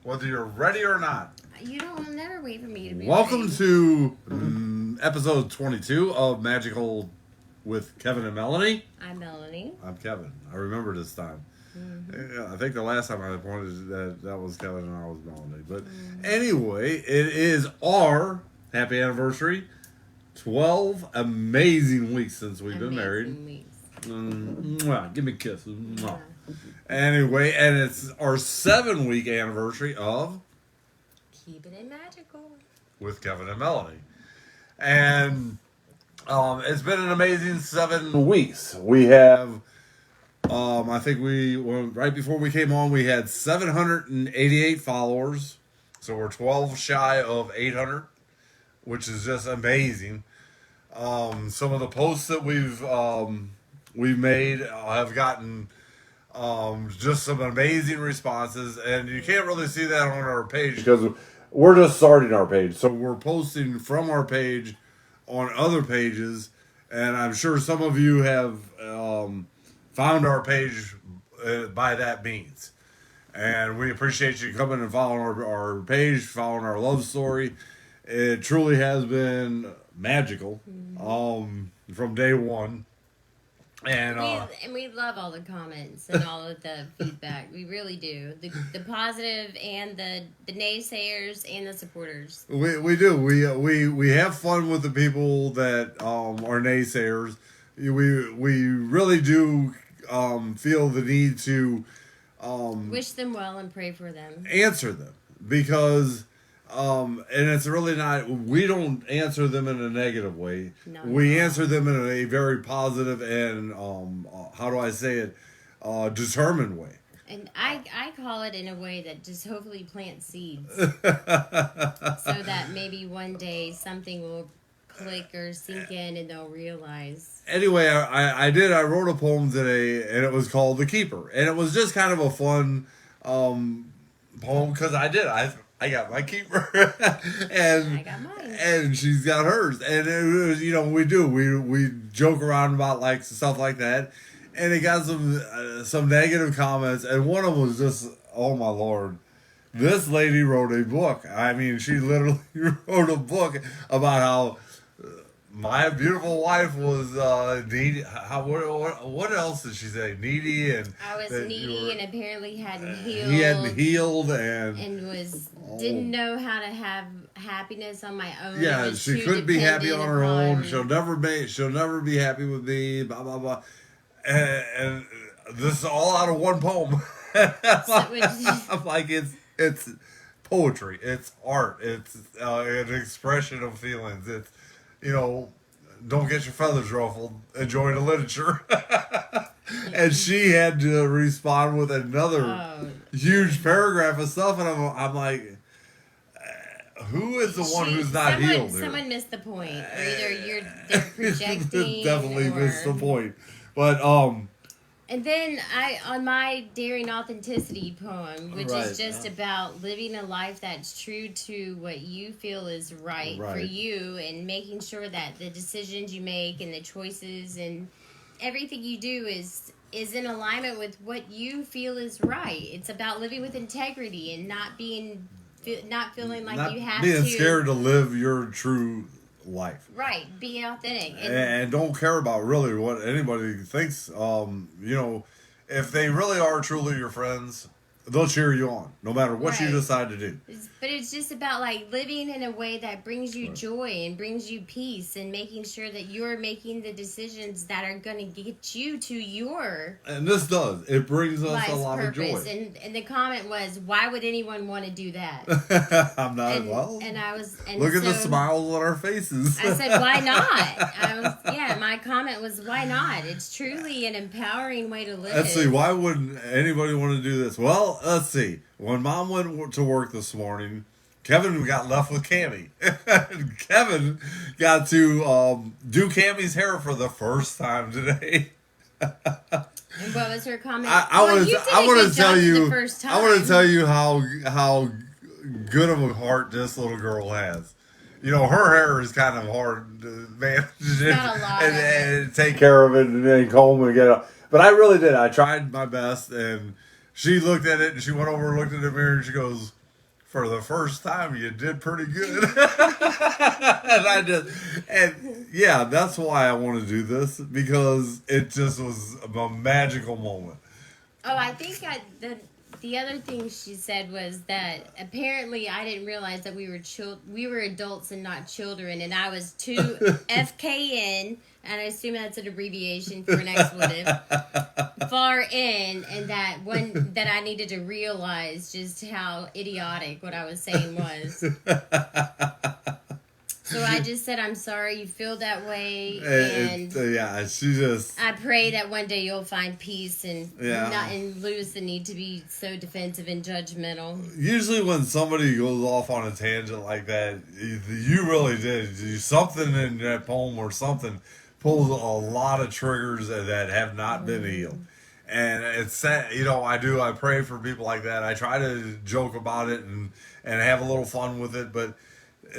whether you're ready or not. You don't never wait for me to be Welcome ready. to episode 22 of Magical with Kevin and Melanie. I'm Melanie. I'm Kevin. I remember this time. I think the last time I pointed that was Kevin and I was Melanie. But anyway, it is our happy anniversary. 12 amazing weeks since we've been married. Mwah, give me a kiss. Mwah. Anyway, and it's our 7-week anniversary of Keeping it magical with Kevin and Melanie. And it's been an amazing 7 weeks. We have, I think right before we came on, we had 788 followers. So we're 12 shy of 800, which is just amazing. Some of the posts that we've made have gotten just some amazing responses, and you can't really see that on our page because we're just starting our page. So we're posting from our page on other pages, and I'm sure some of you have found our page by that means. And we appreciate you coming and following our page, following our love story. It truly has been magical from day one. And we love all the comments and all of the feedback. We really do. The positive and the naysayers and the supporters. We do. We have fun with the people that are naysayers. We really do feel the need to wish them well and pray for them. Answer them because and it's really not, we don't answer them in a negative way. No, we answer them in a very positive and how do I say it, determined way. And I call it in a way that just hopefully plants seeds so that maybe one day something will click or sink in and they'll realize. Anyway, I wrote a poem today and it was called The Keeper, and it was just kind of a fun poem because I got my keeper, and I got mine, and she's got hers, and it was, we joke around about like stuff like that, and it got some negative comments, and one of them was just, oh my Lord, this lady wrote a book. I mean, she literally wrote a book about how my beautiful wife was needy. What else did she say? Needy, and I was needy and apparently hadn't healed. He hadn't healed and didn't know how to have happiness on my own. Yeah, she couldn't be happy on her own. She'll never be happy with me. Blah blah blah. And this is all out of one poem. I'm like, it's poetry. It's art. It's an expression of feelings. It's, don't get your feathers ruffled. Enjoy the literature. And she had to respond with another huge paragraph of stuff, and I'm like, who is the one who's not healed here? Someone missed the point. Or either they're projecting. Definitely missed the point. But and then on my Daring Authenticity poem, which is just about living a life that's true to what you feel is right for you, and making sure that the decisions you make and the choices and everything you do is in alignment with what you feel is right. It's about living with integrity and not feeling like you have to. Being scared to live your true life. Right, being authentic. And don't care about really what anybody thinks. If they really are truly your friends, they'll cheer you on, no matter what you decide to do. But it's just about like living in a way that brings you joy and brings you peace, and making sure that you're making the decisions that are going to get you to your. And this does. It brings us a lot of joy. And the comment was, why would anyone want to do that? I'm not And I was. And look at the smiles on our faces. I said, why not? My comment was, why not? It's truly an empowering way to live. Let's see. Why wouldn't anybody want to do this? Well, let's see. When Mom went to work this morning, Kevin got left with Cammie. Kevin got to do Cammie's hair for the first time today. And what was her comment? I want to tell you how good of a heart this little girl has. Her hair is kind of hard to manage and take care of it and comb and get it. But I really did. I tried my best, and she looked at it, and she went over and looked in the mirror, and she goes, for the first time, you did pretty good. And yeah, that's why I want to do this, because it just was a magical moment. Oh, I think the other thing she said was that apparently I didn't realize that we were adults and not children, and I was too FKN, and I assume that's an abbreviation for an expletive, far in, and that I needed to realize just how idiotic what I was saying was. So I just said, I'm sorry you feel that way, and yeah, she just. I pray that one day you'll find peace and not and lose the need to be so defensive and judgmental. Usually, when somebody goes off on a tangent like that, you really did something in that poem or something pulls a lot of triggers that have not been healed. And it's sad, I pray for people like that. I try to joke about it and have a little fun with it, but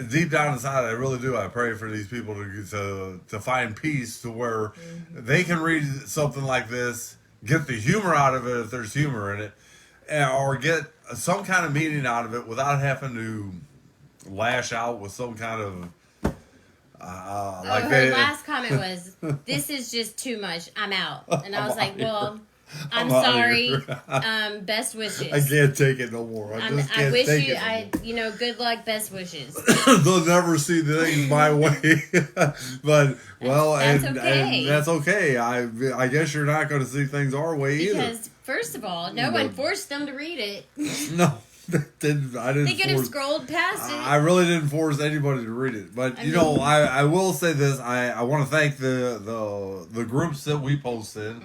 deep down inside, I really do. I pray for these people to find peace, to where they can read something like this, get the humor out of it if there's humor in it, or get some kind of meaning out of it without having to lash out with some kind of. Her last comment was, "This is just too much. I'm out." And I was like, "Well, I'm sorry. Best wishes. I can't take it no more. I just can't wish take you, it. Good luck. Best wishes." They'll never see the things my way, but that's okay. And that's okay. I guess you're not going to see things our way either. Because first of all, no one forced them to read it. No. I didn't. They could have scrolled past it. I really didn't force anybody to read it, but I will say this. I want to thank the groups that we post in,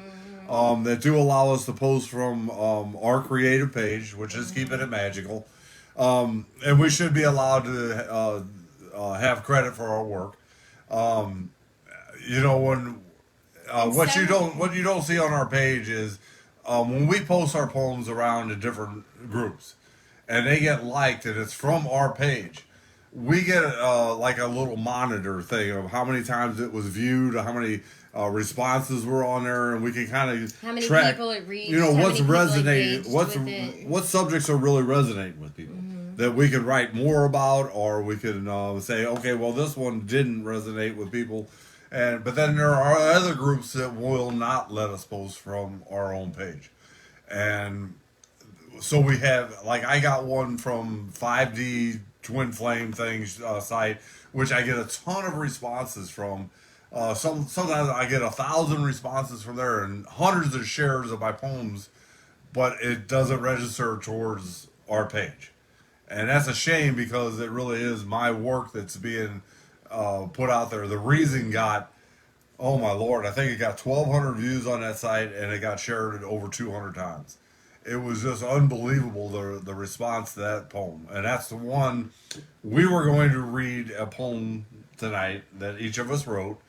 that do allow us to post from our creative page, which is Keeping It Magical, and we should be allowed to have credit for our work. When what you don't see on our page is when we post our poems around to different groups, and they get liked, and it's from our page, we get like a little monitor thing of how many times it was viewed, how many responses were on there, and we can kind of how many track, people it reached, what's resonating, what subjects are really resonating with people that we could write more about, or we could say, okay, well, this one didn't resonate with people, but then there are other groups that will not let us post from our own page, and so we have, like, I got one from 5D Twin Flame things site, which I get a ton of responses from. Sometimes I get 1,000 responses from there and hundreds of shares of my poems, but it doesn't register towards our page, and that's a shame, because it really is my work that's being put out there. The Reason got, oh my Lord, I think it got 1,200 views on that site, and it got shared over 200 times. It was just unbelievable, the response to that poem. And that's the one we were going to read a poem tonight that each of us wrote.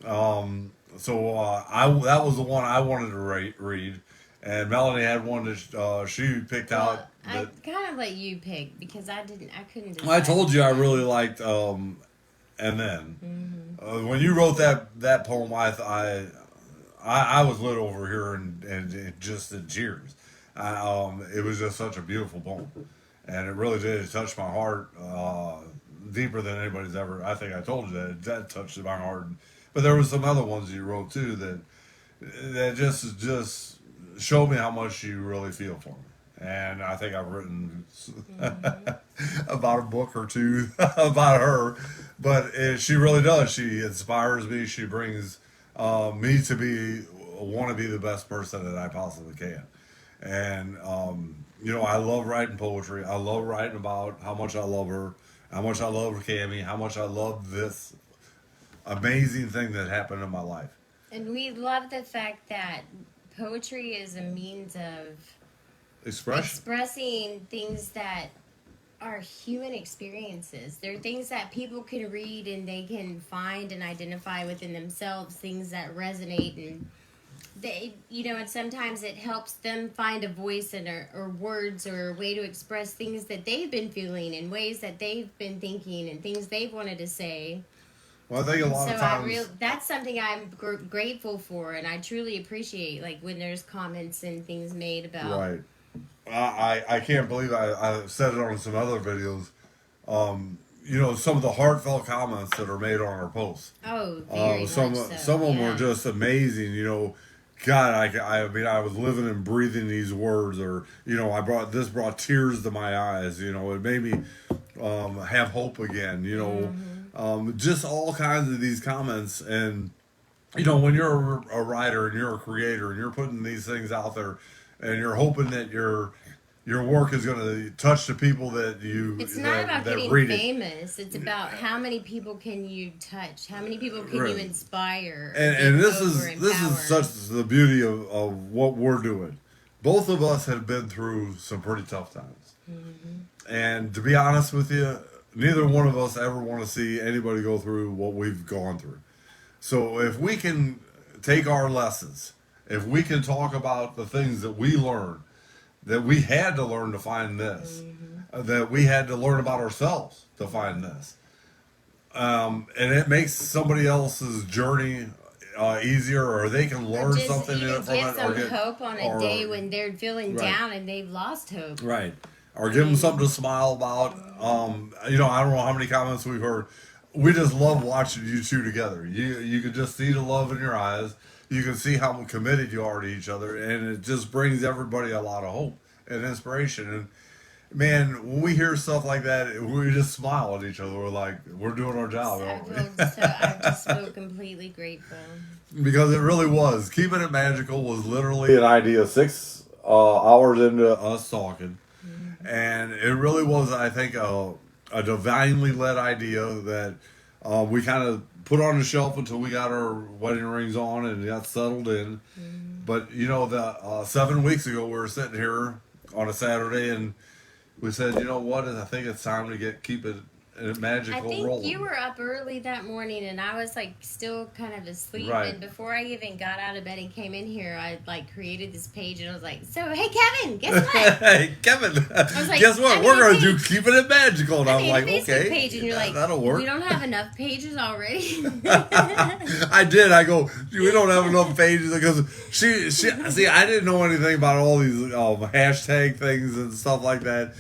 So that was the one I wanted to read. And Melanie had one that she picked out. I kind of let you pick, because I couldn't decide. I told you I really liked And Then. When you wrote that poem, I was lit over here and just in tears. It was just such a beautiful poem, and it really did touch my heart deeper than anybody's ever. I think I told you that touched my heart. But there were some other ones you wrote too that just showed me how much you really feel for me. And I think I've written about a book or two about her, but she really does. She inspires me. She brings me to want to be the best person that I possibly can. And, I love writing poetry. I love writing about how much I love her, how much I love Cammie, how much I love this amazing thing that happened in my life. And we love the fact that poetry is a means of expressing things that are human experiences. They're things that people can read and they can find and identify within themselves, things that resonate, and they, and sometimes it helps them find a voice or words or a way to express things that they've been feeling in ways that they've been thinking and things they've wanted to say. Well, I think a lot of times that's something I'm grateful for, and I truly appreciate, like, when there's comments and things made about I can't believe I said it on some other videos. Some of the heartfelt comments that are made on our posts. Oh, very some much so. some of them were just amazing. God, I mean, I was living and breathing these words, or brought tears to my eyes. It made me have hope again. Just all kinds of these comments, and when you're a writer and you're a creator and you're putting these things out there, and you're hoping that your work is going to touch the people that you it's not about that getting read famous. It's about how many people can you touch, how many people can you inspire, and this is such the beauty of what we're doing. Both of us have been through some pretty tough times, and to be honest with you, neither one of us ever want to see anybody go through what we've gone through. So if we can take our lessons, if we can talk about the things that we learned, that we had to learn to find this, that we had to learn about ourselves to find this, and it makes somebody else's journey easier, or they can learn something from it, get some hope on a day when they're feeling down and they've lost hope. Right. Or give them something to smile about. I don't know how many comments we've heard. We just love watching you two together. You can just see the love in your eyes. You can see how committed you are to each other, and it just brings everybody a lot of hope and inspiration. And man, when we hear stuff like that, we just smile at each other. We're like, we're doing our job. I just feel completely grateful. Because it really was. Keeping It Magical was literally an idea 6 hours into us talking. And it really was, I think, a divinely led idea that we kind of put on the shelf until we got our wedding rings on and got settled in. But, the 7 weeks ago, we were sitting here on a Saturday and we said, you know what, I think it's time to keep it magical rolling. I think you were up early that morning and I was still kind of asleep. Right. And before I even got out of bed and came in here, I created this page and I was like, so hey Kevin, guess what? Hey Kevin, I was like, guess what? We're going to do Keeping It Magical. And I was like, Facebook okay, page. And you're like, that'll work. We don't have enough pages already. I did. I go, we don't have enough pages because she see, I didn't know anything about all these hashtag things and stuff like that.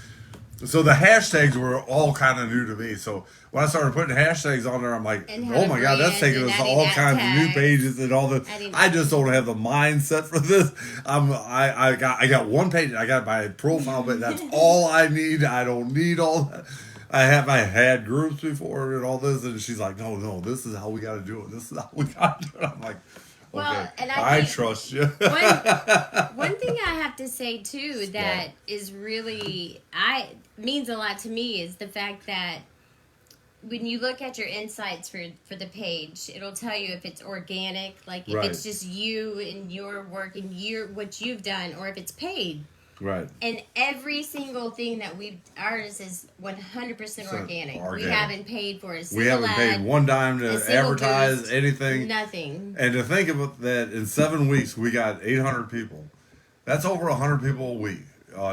So the hashtags were all kind of new to me. So when I started putting hashtags on there, I'm like, oh my God, that's taking us to all kinds of new pages and all this. I just don't have the mindset for this. I got one page. I got my profile, but that's all I need. I don't need all that. I had groups before and all this, and she's like, no, this is how we got to do it. This is how we got to do it. I'm like, okay, and I trust you. One thing I have to say too that is really means a lot to me is the fact that when you look at your insights for the page, it'll tell you if it's organic, like if it's just you and your work and what you've done, or if it's paid. Right. And every single thing that ours is 100% organic. We haven't paid for a single We haven't paid one dime to advertise anything. Nothing. And to think about that, in 7 weeks, we got 800 people. That's over 100 people a week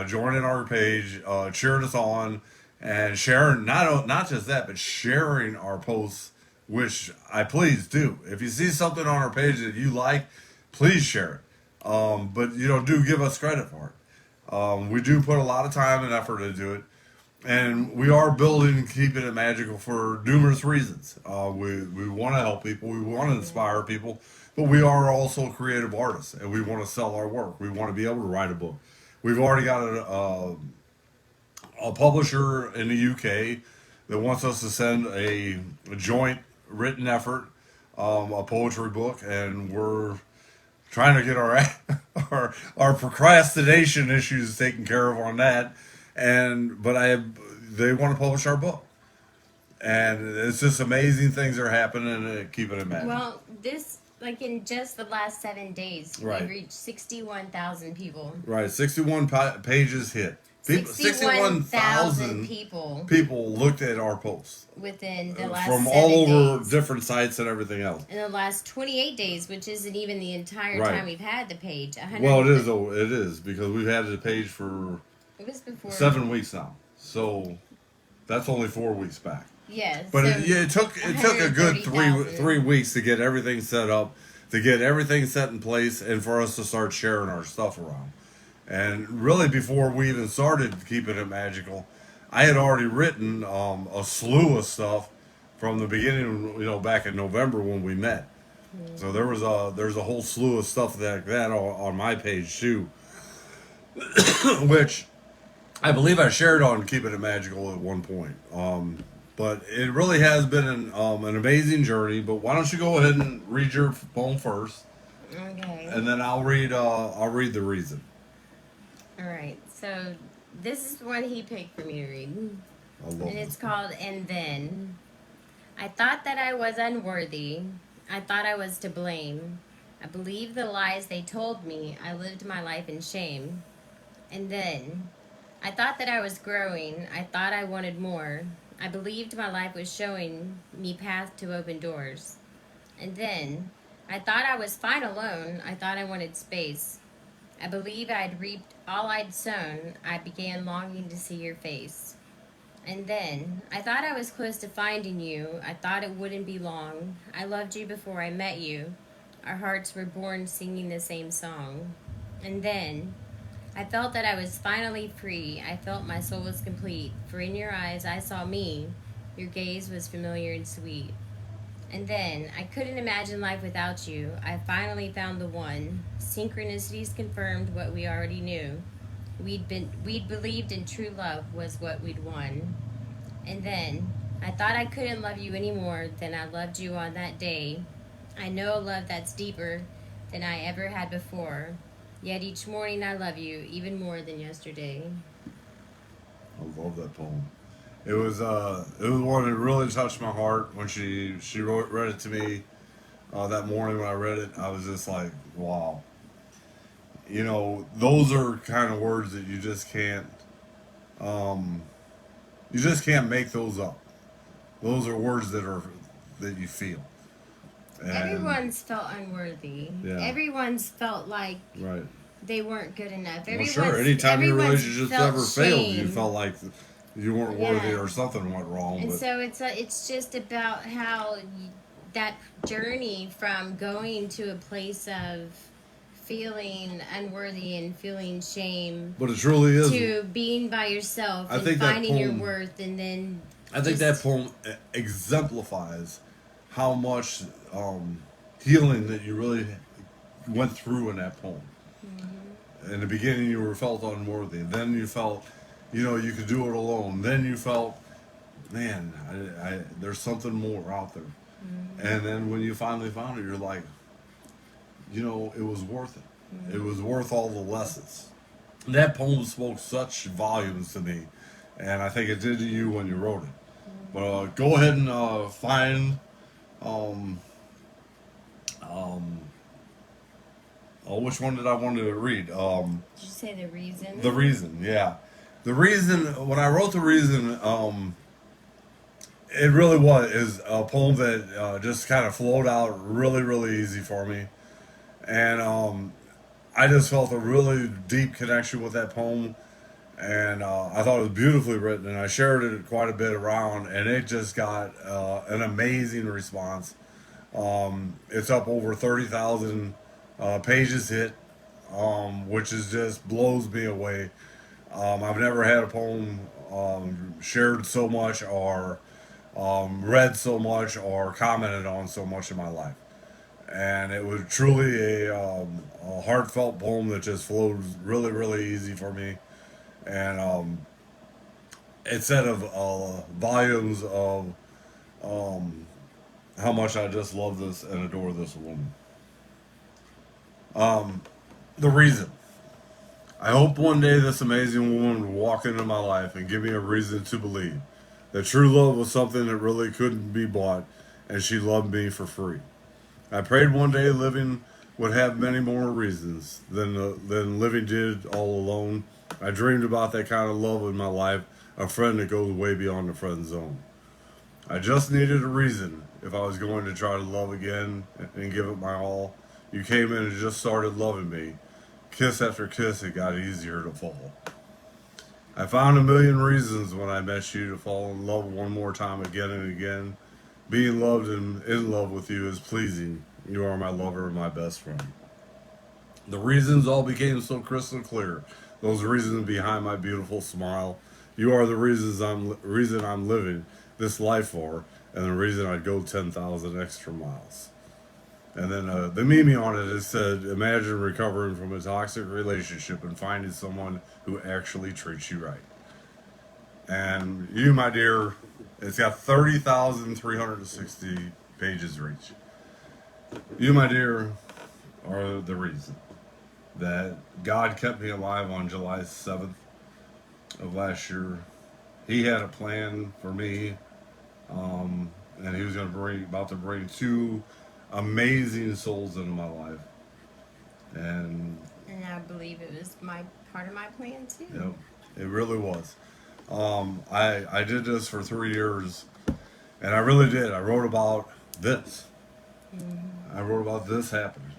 joining our page, cheering us on, and sharing, not just that, but sharing our posts, which I please do. If you see something on our page that you like, please share it. But, do give us credit for it. We do put a lot of time and effort into it, and we are building Keeping It Magical for numerous reasons. We want to help people, we want to inspire people, but we are also creative artists, and we want to sell our work. We want to be able to write a book. We've already got a publisher in the UK that wants us to send a joint written effort, a poetry book, and we're trying to get our procrastination issues taken care of on that, but they want to publish our book, and it's just amazing things are happening and Keeping It Magical. Well, this in just the last 7 days, we reached 61,000 people. Right, 61 pages hit. 61,000 people looked at our posts within the last from 7 all over days. Different sites and everything else. In the last 28 days, which isn't even the entire time we've had the page. Well, it is. It is because we've had the page for 7 weeks now. So that's only 4 weeks back. Yes. But it took a good 3 weeks to get everything set up, to get everything set in place, and for us to start sharing our stuff around. And really, before we even started keeping it magical, I had already written a slew of stuff from the beginning. Back in November when we met. So there's a whole slew of stuff like that on my page too, which I believe I shared on Keeping It Magical at one point. But it really has been an amazing journey. But why don't you go ahead and read your poem first, Okay. and then I'll read the reason. All right. So this is what he picked for me to read, I love and it's it. called "And Then." I thought that I was unworthy. I thought I was to blame. I believed the lies they told me. I lived my life in shame. And then, I thought that I was growing. I thought I wanted more. I believed my life was showing me path to open doors. And then, I thought I was fine alone. I thought I wanted space. I believed I'd reaped all I'd sown. I began longing to see your face. And then, I thought I was close to finding you. I thought it wouldn't be long. I loved you before I met you. Our hearts were born singing the same song. And then, I felt that I was finally free. I felt my soul was complete. For in your eyes I saw me. Your gaze was familiar and sweet. And then, I couldn't imagine life without you. I finally found the one. Synchronicities confirmed what we already knew. We'd believed in true love was what we'd won. And then I thought I couldn't love you any more than I loved you on that day. I know a love that's deeper than I ever had before. Yet each morning I love you even more than yesterday. I love that poem. It was one that really touched my heart when she read it to me that morning when I read it. I was just like, wow. Those are kind of words that um, you just can't make those up. Those are words that you feel. And Everyone's felt unworthy. yeah, Everyone's felt like right. they weren't good enough. Well, sure. Anytime your Everyone's relationships felt ever failed, you shame. felt like you weren't worthy Yeah. or something went wrong. And But so it's just about how that journey from going to a place of feeling unworthy and feeling shame but it truly is. to being by yourself I and think that finding your poem. worth, and then I think that poem exemplifies how much healing that you really went through in that poem. In the beginning, you were felt unworthy. Then you felt, you could do it alone. Then you felt, man, there's something more out there. And then when you finally found it, you're like, it was worth it. It was worth all the lessons. That poem spoke such volumes to me, and I think it did to you when you wrote it. But go ahead and find. Um, um, which one did I want to read? did you say the reason? The reason, yeah, the reason. When I wrote the reason, it really is a poem that just kind of flowed out really, really easy for me, and I just felt a really deep connection with that poem, and I thought it was beautifully written, and I shared it quite a bit around, and it just got an amazing response. It's up over 30,000 pages hit, which is just blows me away. I've never had a poem shared so much or read so much or commented on so much in my life. And it was truly a heartfelt poem that just flowed really, really easy for me. And it said of volumes of how much I just love this and adore this woman. The reason. I hope one day this amazing woman will walk into my life and give me a reason to believe that true love was something that really couldn't be bought and she loved me for free. I prayed one day living would have many more reasons than living did all alone. I dreamed about that kind of love in my life, a friend that goes way beyond the friend zone. I just needed a reason if I was going to try to love again and give it my all. You came in and just started loving me. Kiss after kiss, it got easier to fall. I found a million reasons when I met you to fall in love one more time again and again. Being loved and in love with you is pleasing. You are my lover and my best friend. The reasons all became so crystal clear. Those reasons behind my beautiful smile. You are the reason I'm living this life for, and the reason I'd go 10,000 extra miles. And then the meme on it, it said, imagine recovering from a toxic relationship and finding someone who actually treats you right. And you, my dear, it's got 30,360 pages reach. You, my dear, are the reason that God kept me alive on July 7th of last year. He had a plan for me, and he was about to bring two amazing souls into my life. And I believe it was part of my plan too. Yep, it really was. I did this for 3 years, and I really did. I wrote about this. I wrote about this happening,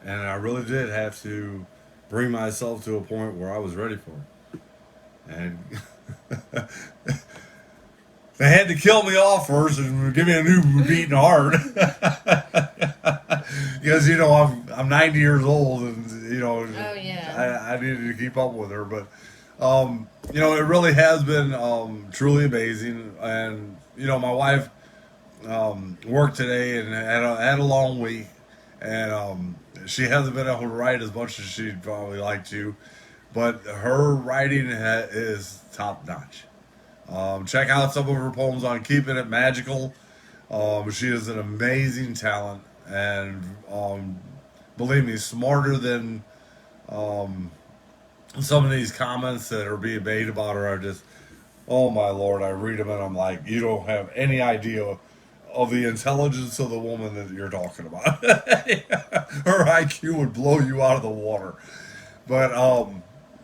and I really did have to bring myself to a point where I was ready for it. And they had to kill me off first and give me a new beating heart. Because I'm 90 years old, and oh yeah, I needed to keep up with her. But it really has been truly amazing. And my wife worked today and had a long week, and she hasn't been able to write as much as she'd probably like to, but her writing is top notch. Check out some of her poems on Keeping It Magical. She is an amazing talent, and believe me, smarter than some of these comments that are being made about her. Are just, oh my Lord, I read them and I'm like, you don't have any idea of the intelligence of the woman that you're talking about. Her IQ would blow you out of the water. But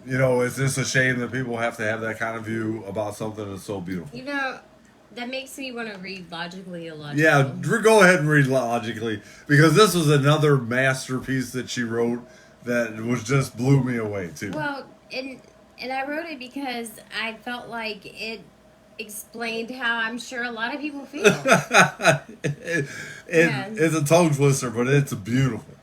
it's just a shame that people have to have that kind of view about something that's so beautiful. That makes me want to read Logically Illogical. Yeah, go ahead and read Logically, because this was another masterpiece that she wrote that was just blew me away too. Well, and I wrote it because I felt like it explained how I'm sure a lot of people feel. It's a tongue twister, but it's beautiful.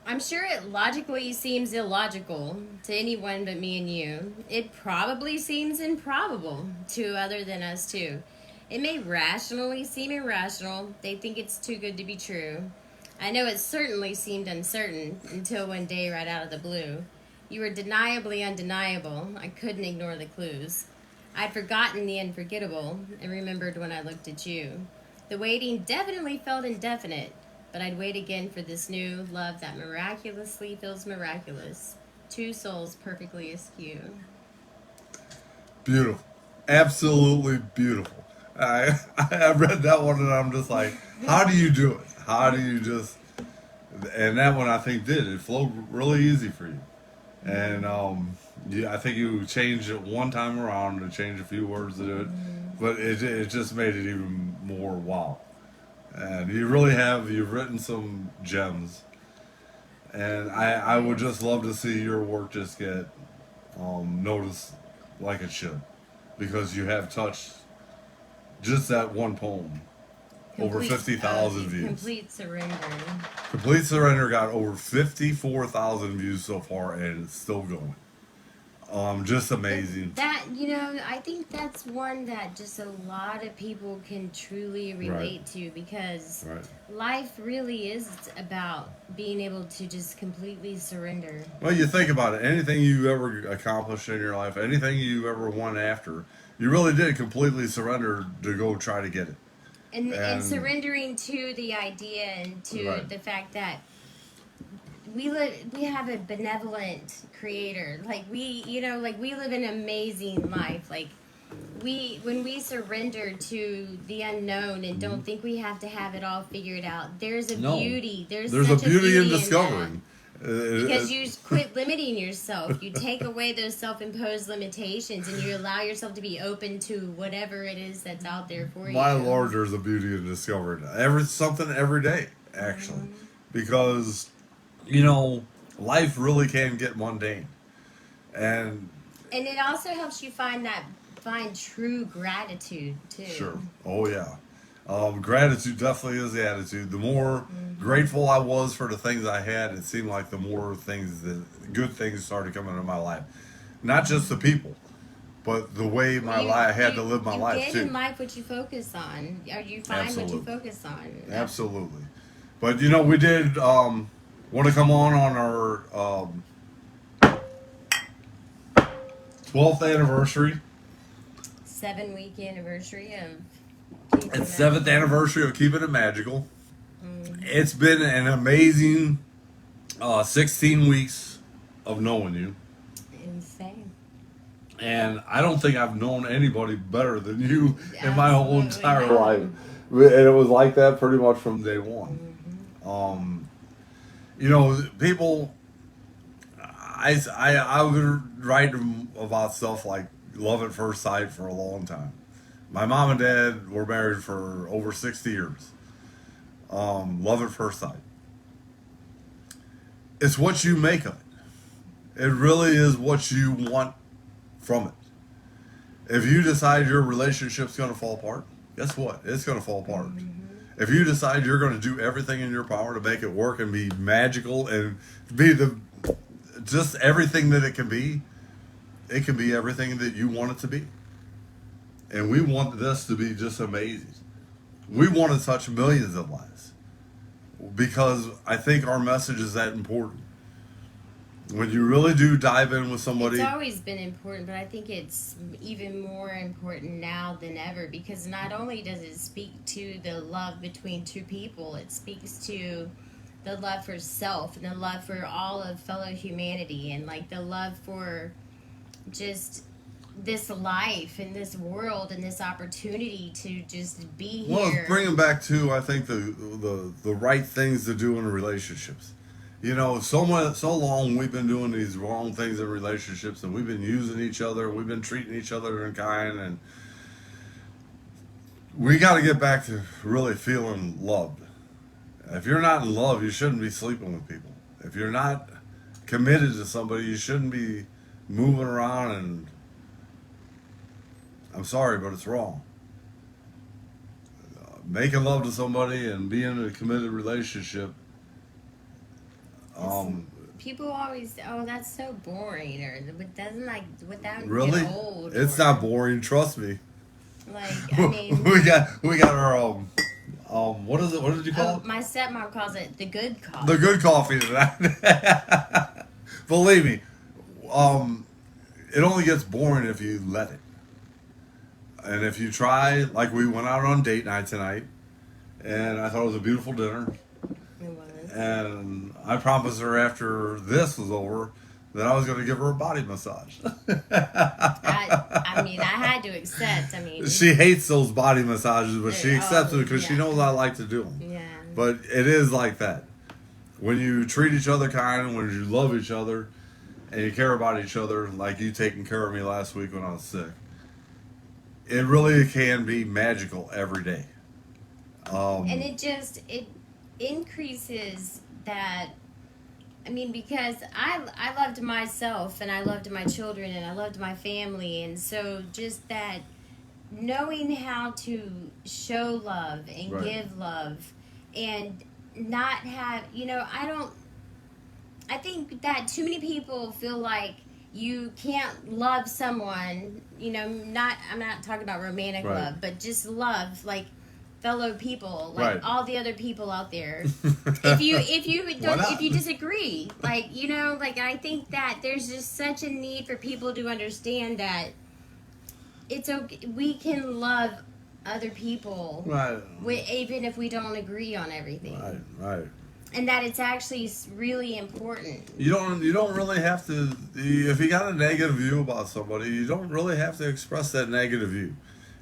I'm sure it logically seems illogical to anyone but me and you. It probably seems improbable to other than us too. It may rationally seem irrational. They think it's too good to be true. I know it certainly seemed uncertain until one day right out of the blue. You were deniably undeniable. I couldn't ignore the clues. I'd forgotten the unforgettable and remembered when I looked at you. The waiting definitely felt indefinite, but I'd wait again for this new love that miraculously feels miraculous. Two souls perfectly askew. Beautiful. Absolutely beautiful. I read that one and I'm just like, how do you do it? How do you just... And that one I think did. It flowed really easy for you. And I think you changed it one time around to change a few words to it. But it just made it even more wow. And you've written some gems. And I would just love to see your work just get noticed like it should. Because you have touched just that one poem. Over 50,000 views. Complete Surrender. Complete Surrender got over 54,000 views so far, and it's still going. Just amazing. I think that's one that just a lot of people can truly relate to, because life really is about being able to just completely surrender. Well, you think about it. Anything you ever accomplished in your life, anything you ever won after, you really did completely surrender to go try to get it. And surrendering to the idea and to the fact that we have a benevolent creator. We live an amazing life. When we surrender to the unknown and don't think we have to have it all figured out, there's a beauty. There's a beauty in discovering. Because you quit limiting yourself. You take away those self-imposed limitations and you allow yourself to be open to whatever it is that's out there for you. My Lord, there's a beauty in discovering something every day, actually. Because, life really can get mundane. And it also helps you find true gratitude, too. Sure. Oh, yeah. Gratitude definitely is the attitude. The more grateful I was for the things I had, it seemed like the more good things started coming into my life. Not just the people, but the way I had to live my life too. You get in life what you focus on, or you find what you focus on. Absolutely. But we did want to come on our 12th anniversary. 7-week anniversary of. It's 7th anniversary of Keeping It Magical. It's been an amazing 16 weeks of knowing you. Insane. And I don't think I've known anybody better than you in my whole entire life. And it was like that pretty much from day one. People, I would write about stuff like love at first sight for a long time. My mom and dad were married for over 60 years. Love at first sight. It's what you make of it. It really is what you want from it. If you decide your relationship's going to fall apart, guess what? It's going to fall apart. If you decide you're going to do everything in your power to make it work and be magical and be just everything that it can be everything that you want it to be. And we want this to be just amazing. We want to touch millions of lives because I think our message is that important. When you really do dive in with somebody... It's always been important, but I think it's even more important now than ever because not only does it speak to the love between two people, it speaks to the love for self and the love for all of fellow humanity and like the love for just this life and this world and this opportunity to just be here. Well, it's bringing back to, I think, the right things to do in relationships. So long we've been doing these wrong things in relationships and we've been using each other, we've been treating each other in kind, and we got to get back to really feeling loved. If you're not in love, you shouldn't be sleeping with people. If you're not committed to somebody, you shouldn't be moving around and... I'm sorry, but it's wrong. Making love to somebody and being in a committed relationship. People always, that's so boring, or doesn't without really get old. It's not boring. Trust me. Like I mean, we got our what is it? What did you call it? My stepmom calls it the good coffee. The good coffee tonight. Believe me, it only gets boring if you let it. And if you try, like we went out on date night tonight, and I thought it was a beautiful dinner. It was. And I promised her after this was over that I was going to give her a body massage. I mean, I had to accept. She hates those body massages, but she accepts it because she knows I like to do them. Yeah. But it is like that. When you treat each other kind, when you love each other, and you care about each other, like you taking care of me last week when I was sick, it really can be magical every day. And it increases that. I mean, because I loved myself and I loved my children and I loved my family, and so just that knowing how to show love and give love and not have, I think that too many people feel like you can't love someone, I'm not talking about romantic love, but just love, like fellow people, like all the other people out there. if you disagree, I think that there's just such a need for people to understand that it's okay. We can love other people, even if we don't agree on everything. Right. And that it's actually really important. You don't really have to. If you got a negative view about somebody, you don't really have to express that negative view.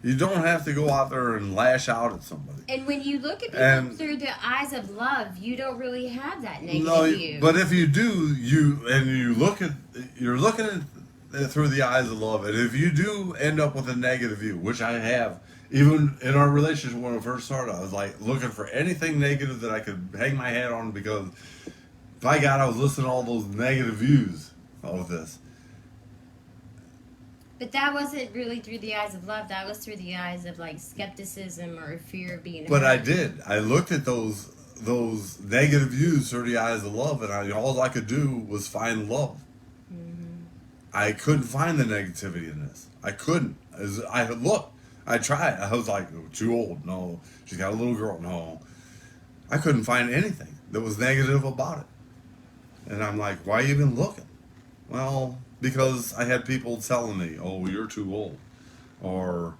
You don't have to go out there and lash out at somebody. And when you look at people through the eyes of love, you don't really have that negative view. But if you do, you're looking at it through the eyes of love, and if you do end up with a negative view, which I have, even in our relationship when I first started, I was like looking for anything negative that I could hang my hat on, because by God, I was listening to all those negative views of this. But that wasn't really through the eyes of love. That was through the eyes of like skepticism or fear of being But hurt. I did. I looked at those negative views through the eyes of love, and all I could do was find love. Mm-hmm. I couldn't find the negativity in this. I couldn't. I tried. I was like, too old. No. She's got a little girl. No. I couldn't find anything that was negative about it. And I'm like, why even looking? Well, because I had people telling me, oh, you're too old. Or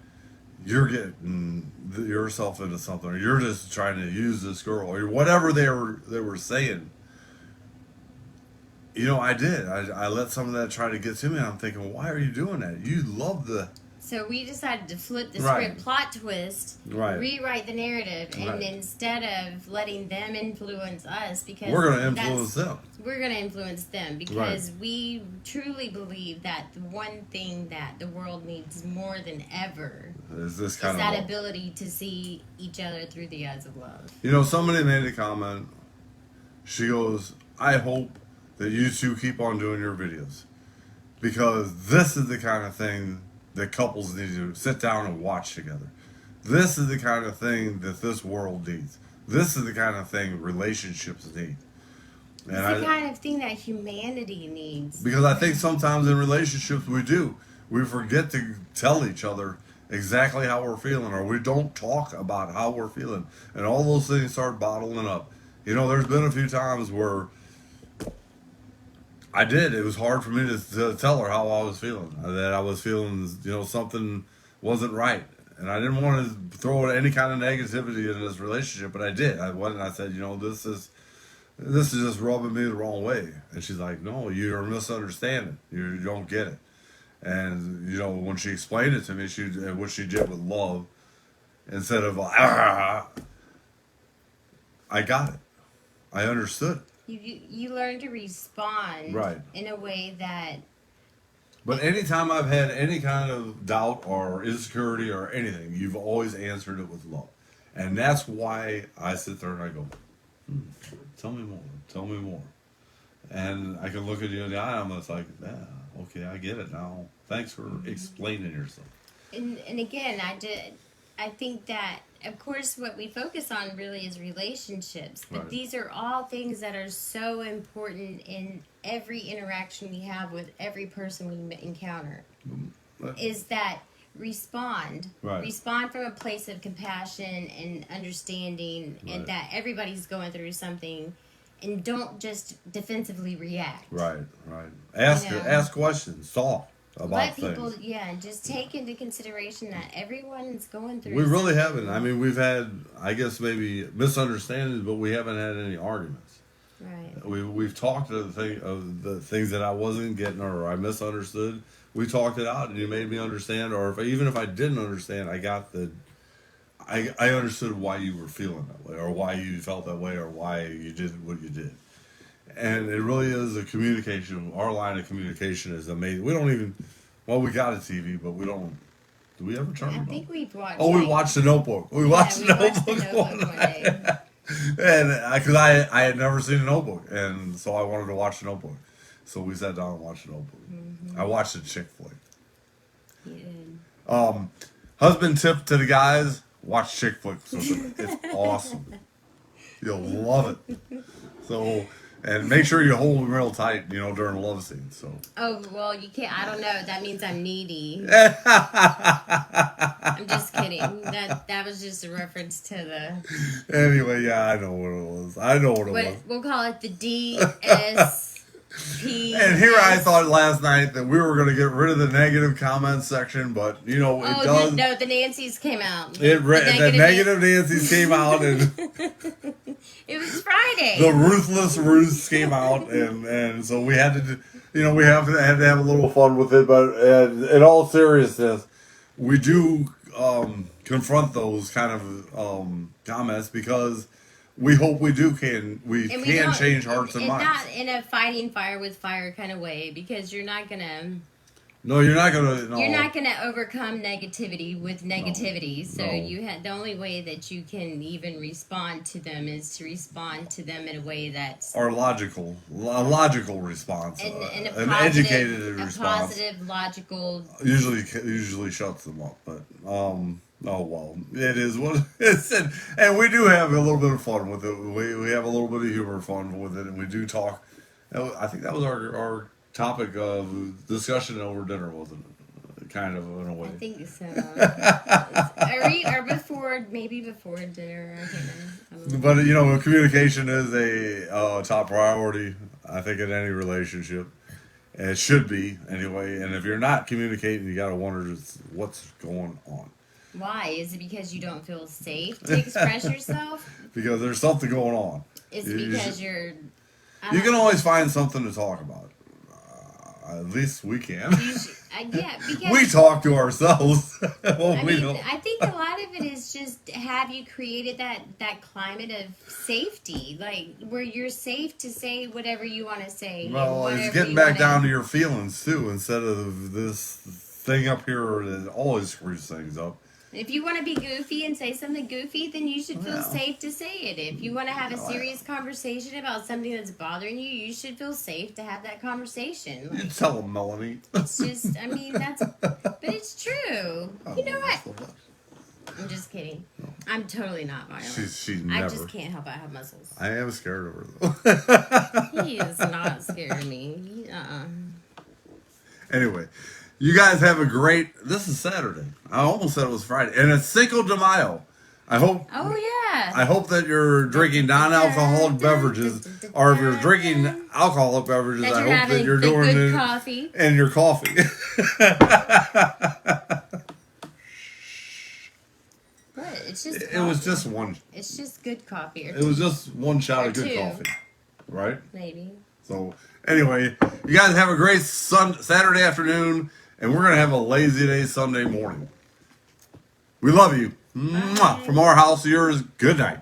you're getting yourself into something. Or you're just trying to use this girl. Or whatever they were saying. You know, I did. I let some of that try to get to me. And I'm thinking, why are you doing that? You love the... So we decided to flip the Right. script, plot twist, Right. rewrite the narrative, and Right. instead of letting them influence us, because We're going to influence them. We're going to influence them because we truly believe that the one thing that the world needs more than ever Is this is kind that of love. ability to see each other through the eyes of love. You know, somebody made a comment. She goes, I hope that you two keep on doing your videos. Because this is the kind of thing that couples need to sit down and watch together. This is the kind of thing that this world needs. This is the kind of thing relationships need. And It's the kind of thing that humanity needs. Because I think sometimes in relationships we do. We forget to tell each other exactly how we're feeling, or we don't talk about how we're feeling. And all those things start bottling up. You know, there's been a few times where I did. It was hard for me to tell her how I was feeling. That I was feeling, you know, something wasn't right. And I didn't want to throw any kind of negativity in this relationship, but I did. I went and I said, you know, this is just rubbing me the wrong way. And she's like, no, you're misunderstanding. You don't get it. And, you know, when she explained it to me, what she did with love, instead of, I got it. I understood. You learn to respond Right. in a way that... But anytime I've had any kind of doubt or insecurity or anything, you've always answered it with love. And that's why I sit there and I go, tell me more, tell me more. And I can look at you in the eye and I'm just like, yeah, okay, I get it now. Thanks for explaining yourself. And again, I think that, of course, what we focus on really is relationships. But Right. these are all things that are so important in every interaction we have with every person we encounter. Is that respond. Right. Respond from a place of compassion and understanding, Right. and that everybody's going through something. And don't just defensively react. Right. Ask questions, talk about Let things. people, just take into consideration that everyone's going through. We really something. haven't. I mean, we've had, I guess, maybe misunderstandings, but we haven't had any arguments. Right. We've talked of the things that I wasn't getting or I misunderstood. We talked it out, and you made me understand. Or even if I didn't understand, I understood why you were feeling that way, or why you felt that way, or why you did what you did. And it really is a communication. Our line of communication is amazing. We don't even, we got a TV, but we don't. Do we ever turn it on? I think we've watched. Oh, we watched The Notebook. We watched The Notebook one day. And because I had never seen The Notebook, and so I wanted to watch The Notebook. So we sat down and watched The Notebook. Mm-hmm. I watched a chick flick. Yeah. Husband tip to the guys: watch chick flicks with them. It's awesome. You'll love it. So, and make sure you hold them real tight, during the love scene. So. Oh well, you can't. I don't know. That means I'm needy. I'm just kidding. That was just a reference to the. Anyway, yeah, I know what it was. We'll call it the DSP. And here I thought last night that we were going to get rid of the negative comment section, but it does. No, the Nancy's came out. The negative Nancy's came out, and it was Friday. The ruthless Ruths came out, and so we had to, we had to have a little fun with it. But in all seriousness, we do confront those kind of comments because. We hope we can change hearts and minds. Not in a fighting fire with fire kind of way, because you're not gonna No, you're not gonna. No. You're not gonna overcome negativity with negativity. So No. you had the only way that you can even respond to them is to respond to them in a way that's a logical response, and a an positive, educated response. a positive, logical. Usually shuts them up, but oh well, it is what it's, and we do have a little bit of fun with it. We have a little bit of humor fun with it, and we do talk. I think that was our topic of discussion over dinner, wasn't it? Kind of in a way. I think so. or before, maybe before dinner. I don't know. But you know, communication is a top priority. I think in any relationship, and it should be anyway. And if you're not communicating, you gotta wonder just what's going on. Why? Is it because you don't feel safe to express yourself? Because there's something going on. It's because you're. You can always find something to talk about. At least we can. Yeah, because we talk to ourselves. I think a lot of it is just have you created that climate of safety, like where you're safe to say whatever you want to say. Well, it's getting back down to your feelings too, instead of this thing up here that always screws things up. If you want to be goofy and say something goofy, then you should feel safe to say it. If you want to have a serious conversation about something that's bothering you, you should feel safe to have that conversation. You tell them, Melanie. It's just, I mean, but it's true. You know what? I'm just kidding. No. I'm totally not violent. She's never. I just can't help it. I have muscles. I am scared of her, though. He is not scared of me. Anyway. You guys have a great. This is Saturday. I almost said it was Friday, and it's Cinco de Mayo. I hope. Oh yeah. I hope that you're drinking non-alcoholic beverages, or if you're drinking alcoholic beverages, I hope that you're doing it coffee and your coffee. What? It's just. It was just one. It's just good coffee. It was just one shot of good coffee, right? Maybe. So anyway, you guys have a great Saturday afternoon. And we're going to have a lazy day Sunday morning. We love you. Mwah. From our house to yours, good night.